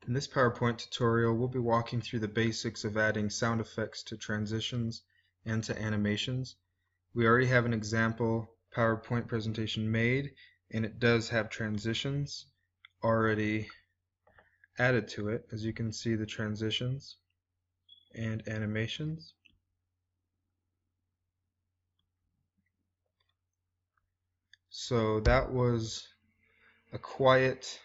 In this PowerPoint tutorial, we'll be walking through the basics of adding sound effects to transitions and to animations. We already have an example PowerPoint presentation made, and it does have transitions already added to it. As you can see, the transitions and animations. So that was a quiet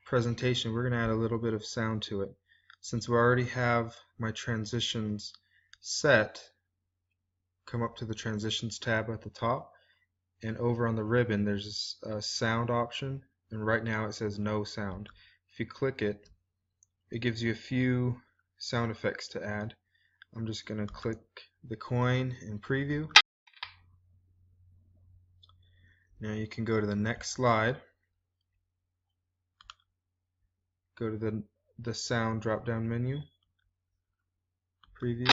presentation. We're going to add a little bit of sound to it. Since we already have my transitions set, come up to the transitions tab at the top, and over on the ribbon there's a sound option, and right now it says no sound. If you click it, it gives you a few sound effects to add. I'm just going to click the coin and preview. Now you can go to the next slide, go to the sound drop down menu, preview,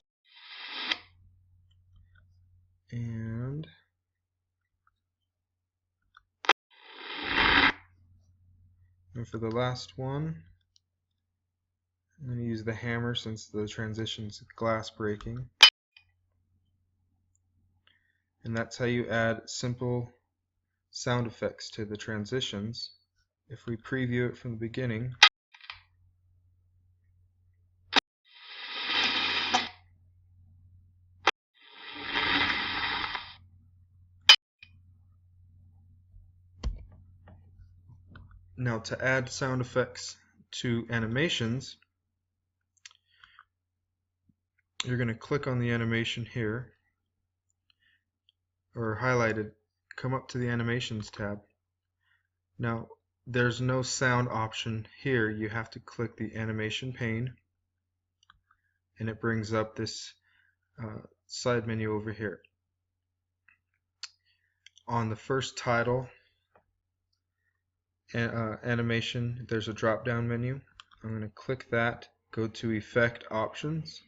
and for the last one, I'm going to use the hammer since the transition's glass breaking. And that's how you add simple sound effects to the transitions. If we preview it from the beginning, now to add sound effects to animations, you're going to click on the animation here, or highlighted, come up to the animations tab. Now there's no sound option here. You have to click the animation pane, and it brings up this side menu over here. On the first title animation, there's a drop down menu. I'm going to click that, go to Effect Options,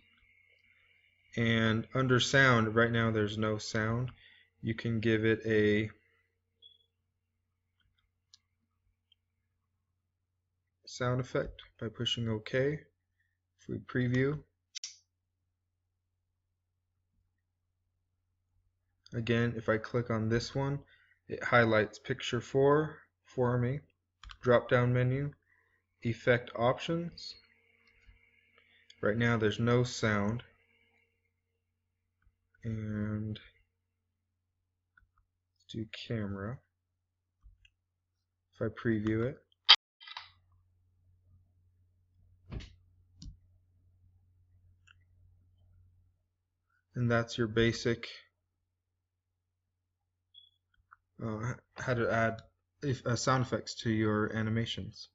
and under Sound, right now there's no sound. You can give it a sound effect by pushing OK. If we preview, again, if I click on this one, it highlights Picture 4 for me. Drop down menu, Effect Options. Right now there's no sound. And let's do camera. If I preview it, and that's your basic how to add sound effects to your animations.